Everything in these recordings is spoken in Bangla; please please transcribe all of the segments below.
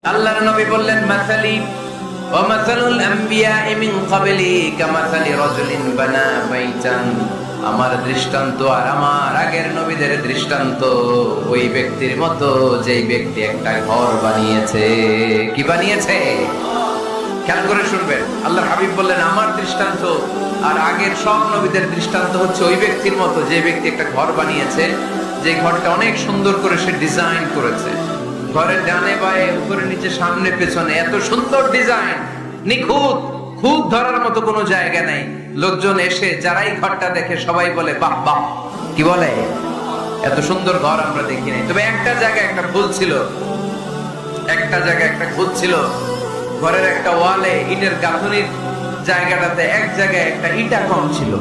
আল্লাহর নবী বললেন, মাসালি ওয়া মাসালুল আমবিয়া'i মিন ক্বাবলি কামাসালি রাজুলিন বানা বাইতান। আমার দৃষ্টান্ত আর আমার আগের নবীদের দৃষ্টান্ত ওই ব্যক্তির মতো যেই ব্যক্তি একটা ঘর বানিয়েছে। কি বানিয়েছে? খেয়াল করে শুনবেন। আল্লাহর হাবিব বললেন, আমার দৃষ্টান্ত আর আগের সব নবীদের দৃষ্টান্ত হচ্ছে ওই ব্যক্তির মতো যে ব্যক্তি একটা ঘর বানিয়েছে, যে ঘরটা অনেক সুন্দর করে সে ডিজাইন করেছে। ঘরের ডানে বায়ে উপরে নিচে সামনে পেছনে এত সুন্দর ডিজাইন, নিখুঁত, খুঁত ধরার মতো কোনো জায়গা নাই। লোকজন এসে যারাই ঘরটা দেখে সবাই বলে বাহ বাহ। কি বলে? এত সুন্দর ঘর আমরা দেখি নাই। তবে একটা জায়গায় একটা ভুল ছিল, একটা জায়গায় একটা ভুল ছিল। ঘরের একটা ওয়ালে ইটের গাঁথনির জায়গাটাতে এক জায়গায় একটা ইটা কম ছিল।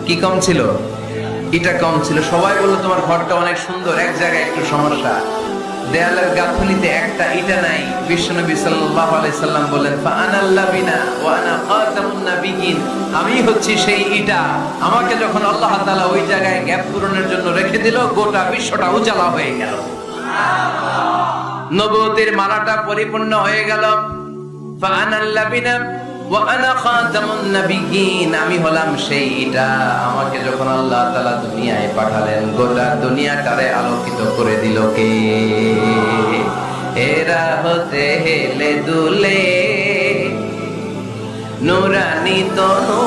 কি কম ছিল? ইটা কম ছিল। সবাই বললো তোমার ঘরটা অনেক সুন্দর, এক জায়গায় একটু সমস্যা, দেয়ালের গাঁথনিতে একটা ইটা নাই। বিশ্বনবী সাল্লাল্লাহু আলাইহি সাল্লাম বলেন, ফাআনাল লাবিনা ওয়া আনা খাতামুন নাবিয়িন। আমি হচ্ছি সেই ইটা। আমাকে যখন আল্লাহ তাআলা ওই জায়গায় গ্যাপ পূরণের জন্য রেখে দিল, গোটা বিশ্বটা উজালা হয়ে গেল, নবুয়তের মালাটা পরিপূর্ণ হয়ে গেল। ফাআনাল লাবিনা ওয়া আনা খাতামুন নাবিয়িন। আমি হলাম সেই ইটা। আমাকে যখন আল্লাহ তাআলা দুনিয়ায় পাঠালেন, গোটা দুনিয়াটারে আলোকিত করে দিল কে? এরা হতে হেলে দুলে নুরানি তনু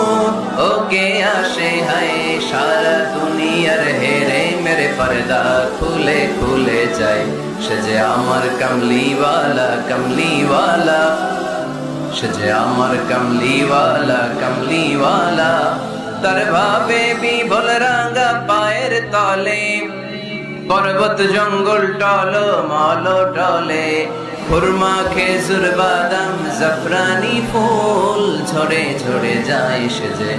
ওকে আসে হায়, সারা দুনিয়ার হেরে মেরে পর্দা খুলে খুলে যায়। সে যে আমার কামলিওয়ালা কামলিওয়ালা, সে যে আমার কামলিওয়ালা কামলিওয়ালা। তার ভাবে বিভোল রাঙা পায়ের তলে, পর্বত জঙ্গল টল মল টলে, খুরমা খেজুর বাদাম জাফরানি ফুল ঝরে ঝরে যায়। সে যে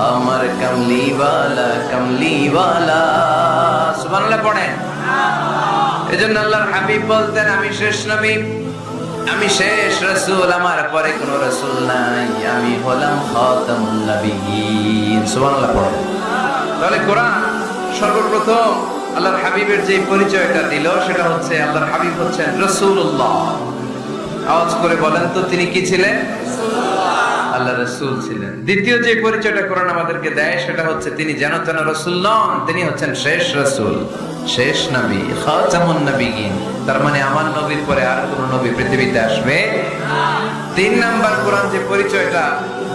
আমার কামলিওয়ালা কামলিওয়ালা। সুবহানাল্লাহ পড়েন। এজন্য আল্লাহর হাবিব বলতেন, আমি শেষ নবী, আমি শেষ রাসূল, আমার পরে কোন রাসূল নাই, আমি হলাম খাতামুন নাবিয়িন। সুবহানাল্লাহ পড়েন। তাহলে কোরআন সর্বপ্রথম আল্লাহর হাবিবের যে পরিচয়টা দিল সেটা হচ্ছে আল্লাহর হাবিব হচ্ছেন রাসূলুল্লাহ। আওয়াজ করে বলেন তো, তিনি কি ছিলেন? আল্লাহ রাসূল ছিলেন। দ্বিতীয় যে পরিচয়টা কোরআন আমাদেরকে দেয় সেটা হচ্ছে তিনি যেন তেন রাসূল নন, তিনি হচ্ছেন শেষ রাসূল, শেষ নবী, খাতামুন নাবিয়িন। তার মানে আমার নবীর পরে আর কোন নবী পৃথিবীতে আসবে না। তিন নাম্বার কোরআন যে পরিচয়টা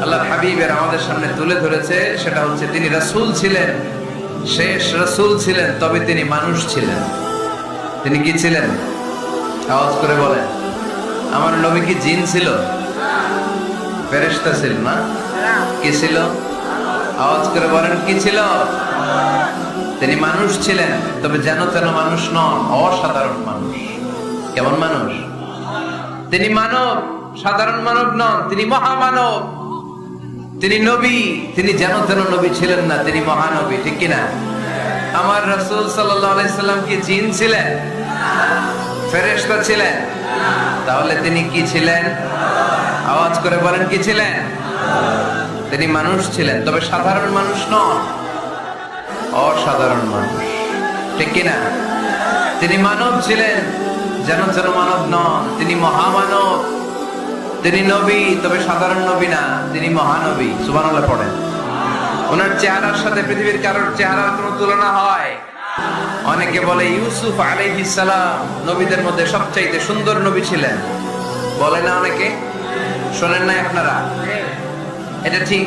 আল্লাহর হাবিবের আমাদের সামনে তুলে ধরেছে সেটা হচ্ছে তিনি রাসূল ছিলেন, শেষ রাসূল ছিলেন, তবে তিনি মানুষ ছিলেন। তিনি কি ছিলেন? আওয়াজ করে বলেন। আমার নবী কি জিন ছিল? ফেরেশতা ছিল না? কি ছিল? আওয়াজ করে বলেন, কি ছিল? তিনি মানুষ ছিলেন, তবে যেন তেন মানুষ নন, অসাধারণ মানুষ। কেমন মানুষ? তিনি মানব, সাধারণ মানব নন, তিনি মহামানব। তিনি নবী, তিনি যেন তেন নবী ছিলেন না, তিনি মহানবী। ঠিক কিনা? আমার রাসূল সাল্লাল্লাহু আলাইহি সাল্লাম কি জিন ছিলেন? ফেরেশতা ছিলেন? তাহলে তিনি কি ছিলেন? আওয়াজ করে বলেন, কি ছিলেন? তিনি মানুষ ছিলেন, তবে সাধারণ মানুষ নন, অসাধারণ মানুষ। ঠিক কিনা? তিনি মানব ছিলেন, যেন যেন মানব নন, তিনি মহামানব। তিনি নবী, তবে সাধারণ নবী না, তিনি মহানবী। সুবহানাল্লাহ পড়েন। ওনার চেহারার সাথে পৃথিবীর কারোর চেহারার কোনো তুলনা হয়? অনেকে বলে ইউসুফ আলাইহিস সালাম নবীদের মধ্যে সবচাইতে সুন্দর নবী ছিলেন, বলে না অনেকে? শোনেন না আপনারা? এটা ঠিক,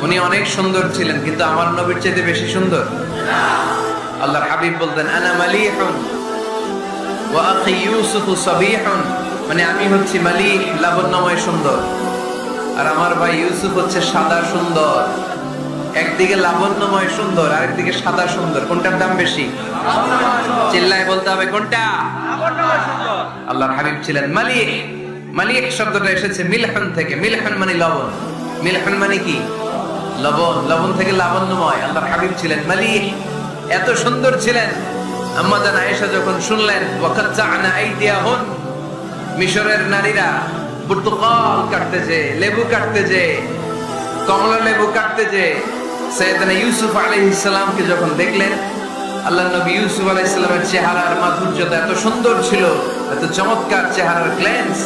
উনি অনেক সুন্দর ছিলেন, কিন্তু আমার নবীর চাইতে বেশি সুন্দর? আল্লাহর হাবিব বলতেন, আনা মালিহুন ওয়া আখি ইউসুফ সাবিহুন। মানে আমি হচ্ছি মালিহ, লাবণ্যময় সুন্দর, আর আমার ভাই ইউসুফ হচ্ছে সাদা সুন্দর। একদিকে লাবণ্যময় সুন্দর, আরেকদিকে সাদা সুন্দর। কোনটার দাম বেশি? চিল্লায় বলতে হবে কোনটা? আল্লাহর হাবিব ছিলেন মালিহ। মালিহ শব্দটা এসেছে মিলহান থেকে। মিলহান মানে লবণ। মিলহান মানে কি? লবণ। লবণ থেকে লাবণ্যময়। আল্লাহর হাবিব ছিলেন মালিহ, এত সুন্দর ছিলেন। আম্মা জান আয়েশা যখন শুনলেন ওয়াকাত্তা'না আইদিয়াহুন, মিশরের নারীরা পর্তুগাল কাটতেছে, লেবু কাটতেছে, কমলা লেবু কাটতেছে, সাইয়েদনা ইউসুফ আলাইহিস সালামকে যখন দেখলেন, আল্লাহর নবী ইউসুফ আলাইহিস সালামের চেহারার মাধুর্যতা এত সুন্দর ছিল, এত চমৎকার চেহারার গ্ল্যান্স,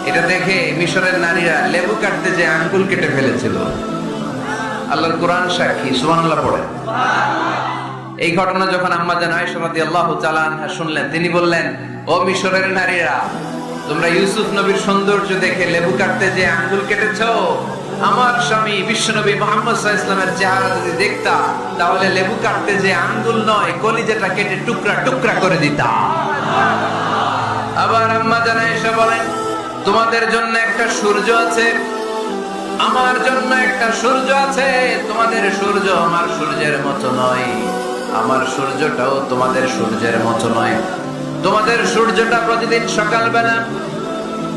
এটা দেখে মিশরের নারীরা লেবু কাটতে যে আঙ্গুল কেটে ফেলেছিল। আল্লাহর কোরআন সাক্ষী, সুবহানাল্লাহ পড়ে। এই ঘটনা যখন আম্মা জান আয়েশা রাদিয়াল্লাহু তাআলা আনহা শুনলেন, তিনি বললেন, ও মিশরের নারীরা, তোমরা ইউসুফ নবীর সৌন্দর্য দেখে লেবু কাটতে যে আঙ্গুল কেটেছো, আমার স্বামী বিশ্বনবী মুহাম্মদ সাল্লাল্লাহু আলাইহি ওয়াসাল্লামের চেহারা যদি দেখতা, তাহলে লেবু কাটতে যে আঙ্গুল নয়, কলিজাটা কেটে টুকরা টুকরা করে দিতা। আবার আম্মা জান আয়েশা বলেন, তোমাদের জন্য একটা সূর্য আছে, আমার জন্য একটা সূর্য আছে। তোমাদের সূর্য আমার সূর্যের মতো নয়, আমার সূর্যটাও তোমাদের সূর্যের মতো নয়। তোমাদের সূর্যটা প্রতিদিন সকালবেলা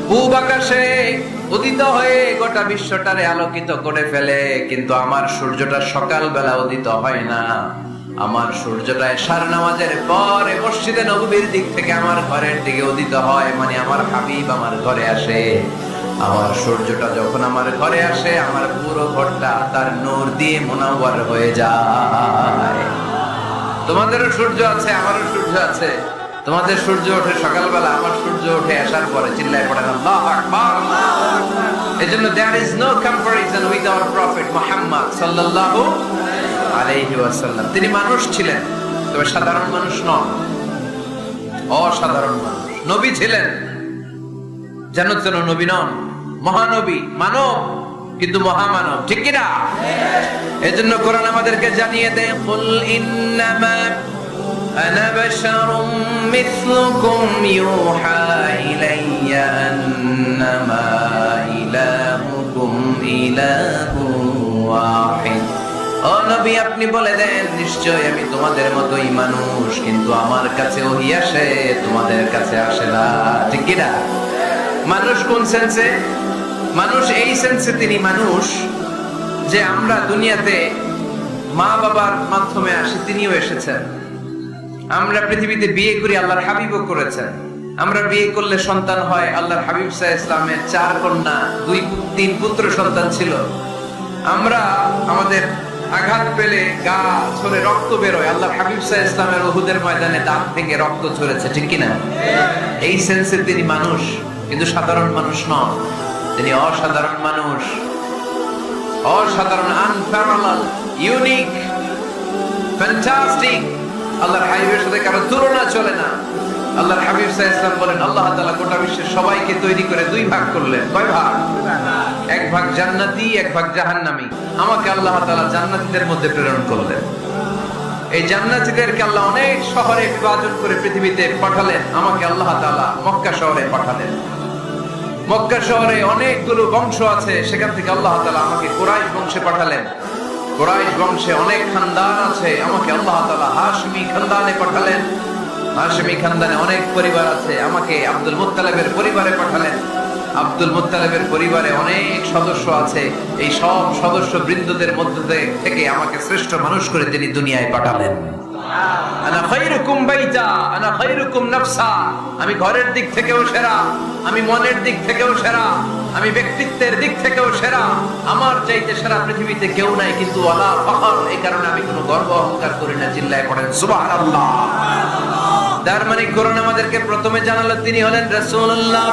পূব আকাশে উদিত হয়ে গোটা বিশ্বটারে আলোকিত করে ফেলে, কিন্তু আমার সূর্যটা সকালবেলা উদিত হয় না। আমার সূর্যটা এশার নামাজের পরে মসজিদে নববীর দিক থেকে আমার ঘরের দিকে উদিত হয়, মানে আমার হাবিব আমার ঘরে আসে। আমার সূর্যটা যখন আমার ঘরে আসে, আমার পুরো ঘরটা তার নূর দিয়ে মুনাওয়ার হয়ে যায়। তোমাদেরও সূর্য আছে, আমারও সূর্য আছে। তোমাদের সূর্য ওঠে সকালবেলা, আমার সূর্য ওঠে আসার পরে। চিল্লায় পড়েন আল্লাহু আকবার। এজন্য there is no comparison with our prophet Muhammad sallallahu আলাইহি ওয়াসাল্লাম। তিনি মানুষ ছিলেন, তবে সাধারণ মানুষ নন, অসাধারণ মানুষ। নবী ছিলেন, জানো তো নবী নন, মহানবী, মানব, কিন্তু মহামানব, ঠিক কি না? এজন্য কোরআন আমাদেরকে জানিয়ে দেয়, কুল ইন্নামা আনা বাশারুম মিথলুকুম ইউহা ইলাইয়া আন্নামা ইলাহুকুম ইলাহুন ওয়াহিদ। ও নবী, আপনি বলে দেন, নিশ্চয় আমি তোমাদের মতোই মানুষ, কিন্তু আমার কাছে ওহী আসে, তোমাদের কাছে আসে না, ঠিক কি না? মানুষ কোন সেন্সে? মানুষ এই সেন্সে তিনি মানুষ যে আমরা দুনিয়াতে মা বাবার মাধ্যমে আসি, তিনিও এসেছেন। আমরা পৃথিবীতে বিয়ে করি, আল্লাহর হাবিবও করেছেন। আমরা বিয়ে করলে সন্তান হয়, আল্লাহর হাবিব সাল্লাল্লাহু আলাইহি ওয়াসাল্লামের 4 কন্যা 2-3 পুত্র সন্তান ছিল। আমরা আমাদের আঘাত পেলে গা ছড়ে রক্ত বেরোয়, আল্লাহর হাবিব সাল্লাল্লাহু আলাইহি ওয়াসাল্লামের উহুদের ময়দানে দাঁত ভেঙে রক্ত ঝরেছে, ঠিক কি না? এই সেন্সে তিনি মানুষ, কিন্তু সাধারণ মানুষ নন, তিনি অসাধারণ মানুষ, অসাধারণ, আনপ্যারালাল, ইউনিক, ফ্যান্টাস্টিক। আল্লাহর হাবিবের সাথে কারো তুলনা চলে না। আল্লাহর হাবিব সাল্লাল্লাহু আলাইহি ওয়াসাল্লাম বলেন, আল্লাহ তাআলা গোটা বিশ্বের সবাইকে তৈরি করে 2 ভাগ করলেন। কয় ভাগ? 1 ভাগ জান্নাতি, 1 ভাগ জাহান্নামী। আমাকে আল্লাহ তাআলা জান্নাতীদের মধ্যে প্রেরণ করলেন। এই জান্নাতীদেরকে আল্লাহ অনেক শহরে বিভাজন করে পৃথিবীতে পাঠালেন, আমাকে আল্লাহ তাআলা মক্কা শহরে পাঠালেন। মক্কা শহরে অনেকগুলো বংশ আছে, সেখান থেকে আল্লাহ তাআলা আমাকে কুরাইশ বংশে পাঠালেন। কুরাইশ বংশে অনেক খানদান আছে, আমাকে আল্লাহ তাআলা হাশমি খানদানে পাঠালেন। হাশমি খানদানে অনেক পরিবার আছে, আমাকে আব্দুল মুত্তালিবের পরিবারে পাঠালেন। আব্দুল মুত্তালিবের পরিবারে অনেক সদস্য আছে, এই সব সদস্য বৃন্দদের মধ্যে থেকে আমাকে শ্রেষ্ঠ মানুষ করে তিনি দুনিয়ায় পাঠালেন। আনা খায়রুকুম বাইতা আনা খায়রুকুম নাফসা। আমি ঘরের দিক থেকেও সেরা, আমি মনের দিক থেকেও সেরা, আমি ব্যক্তিত্বের দিক থেকেও সেরা। আমার চাইতে সেরা পৃথিবীতে কেউ নাই, কিন্তু ওয়ালা ফখর, এই কারণে আমি কোনো গর্ব অহংকার করি না। চিল্লায় পড়েন সুবহানাল্লাহ। তার মানে কোরআন আমাদেরকে প্রথমে জানালো তিনি হলেন রাসূলুল্লাহ,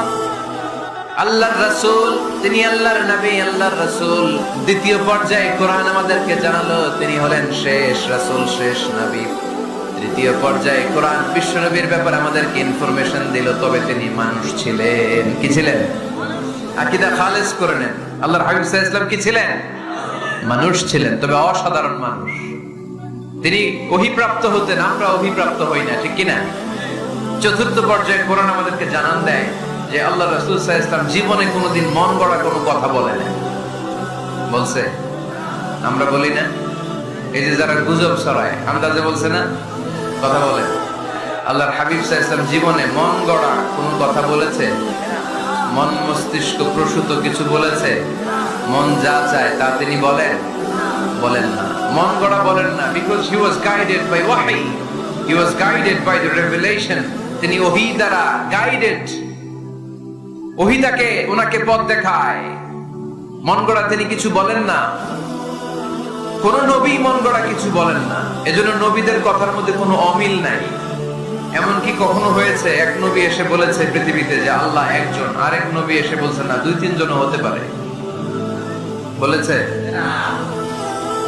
আল্লাহর রাসূল, তিনি আল্লাহর নবী, আল্লাহর রাসূল। দ্বিতীয় পর্যায়ে কোরআন আমাদেরকে জানালো তিনি হলেন শেষ রাসূল, শেষ নবী। তৃতীয় পর্যায়ে কোরআন বিশ্ব নবীর ব্যাপারে আমাদেরকে ইনফরমেশন দিল, তবে তিনি মানুষ ছিলেন। কি ছিলেন? আকীদা খালেস করে নেন, আল্লাহর হাবিব সাল্লাল্লাহু আলাইহি ওয়াসাল্লাম কি ছিলেন? মানুষ ছিলেন, তবে অসাধারণ মানুষ। তিনি ওহীপ্রাপ্ত হতেন, আমরা ওহীপ্রাপ্ত হই না, ঠিক কি না? চতুর্থ পর্যায়ে কোরআন আমাদেরকে জানান দেয় যে আল্লাহ রাসূল সাল্লাল্লাহু আলাইহি ওয়াসাল্লাম জীবনে কোনোদিন মন গড়া কোনো কথা বলেন না। বলছে? আমরা বলি না? এই যে যারা গুজব ছড়ায়, আন্দাজে বলছে না, কথা বলে। আল্লাহর হাবিব সাল্লাল্লাহু আলাইহি ওয়াসাল্লাম জীবনে মন গড়া কোনো কথা বলেছে? মন মস্তিষ্ক প্রসূত কিছু বলেছে? মন যা চায় তা তিনি বলেন? বলেন না। মন গড়া বলেন না, because he was guided by ওয়াহি, he was guided by the revelation. তিনি ওহী দ্বারা গাইডেড, ওহী তাকে ওনাকে পথ দেখায়। মন গড়া তিনি কিছু বলেন না, কোন নবী মন গড়া কিছু বলেন না। এজন্য নবীদের কথার মধ্যে কোনো অমিল নাই। এমনকি কখনো হয়েছে এক নবী এসে বলেছে পৃথিবীতে যে আল্লাহ একজন, আরেক নবী এসে বলছে না দুই তিনজন হতে পারে? বলেছে?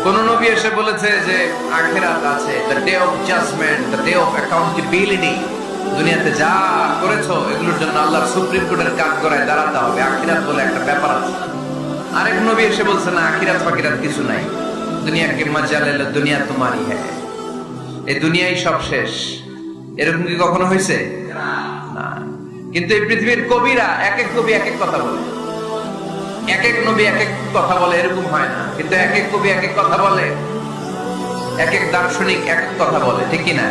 কোন নবী এসে বলেছে যে আখিরাত আছে, the day of judgment, the day of accountability, দুনিয়াতে যা করেছো এগুলোর জন্য আল্লাহর সুপ্রিম কোর্টের কাজ করায় দাঁড়াতে হবে, আখিরাত বলে একটা ব্যাপার আছে? আরেক নবী এসে বলছে না আখিরাত ফাকিরাত কিছু নাই, দুনিয়াকে মজা লেলো, দুনিয়া তোমারই হ্যাঁ, এই দুনিয়াই সব শেষ। এরকম কি কখনো হয়েছে? না। কিন্তু এই পৃথিবীর কবিরা এক এক কবি এক এক কথা বলে, এক এক নবী এক এক কথা বলে, এরকম হয় না। কিন্তু এক এক কবি এক এক কথা বলে, এক এক দার্শনিক এক এক কথা বলে, ঠিক কিনা?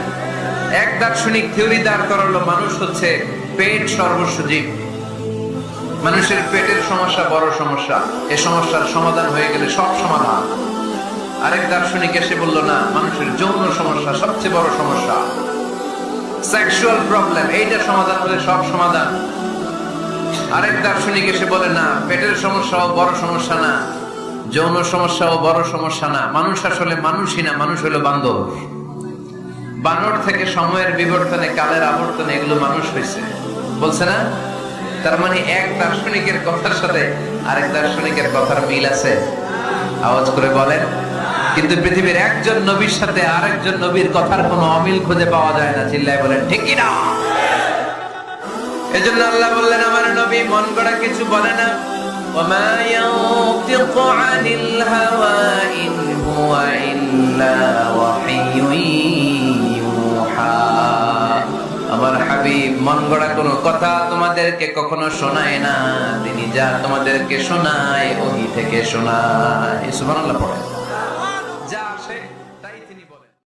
এক দার্শনিক থিওরি দাঁড় করালো মানুষ হচ্ছে পেট সর্বস্ব জীব, মানুষের পেটের সমস্যা বড় সমস্যা, এই সমস্যার সমাধান হয়ে গেলে সব সমাধান। আরেক দার্শনিক এসে বললো না, মানুষের যৌন সমস্যা সবচেয়ে বড় সমস্যা, সেক্সুয়াল প্রবলেম, এইটা সমাধান হলে সব সমাধান। আরেক দার্শনিক এসে বলে না, পেটের সমস্যাও বড় সমস্যা না, যৌন সমস্যাও বড় সমস্যা না, মানুষ আসলে মানুষই না, মানুষ হলো বান্দর। বানর থেকে সময়ের বিবর্তনে, কালের আবর্তনে এগুলো মানুষ হয়েছে, বলছে না? তার মানে এক দার্শনিকের কথার সাথে আরেক দার্শনিকের কথার মিল আছে, আওয়াজ করে বলেন। কিন্তু পৃথিবীর একজন নবীর সাথে আরেকজন নবীর কথার কোনো অমিল খুঁজে পাওয়া যায় না, চিল্লায় বলেন ঠিক কি না? এজন্য আল্লাহ বললেন আমার নবী মন গড়া কিছু বলে না, ওমা ইয়ানতিকু আনিল হাওয়া ইন হুয়া ইল্লা ওয়াহিয়ুন ইউহা। আমার হাবিব মন গড়া কোনো কথা তোমাদেরকে কখনো শোনায় না, তিনি যা তোমাদেরকে শোনায় ওহী থেকে শোনায়। সুবহানাল্লাহ পড়ে।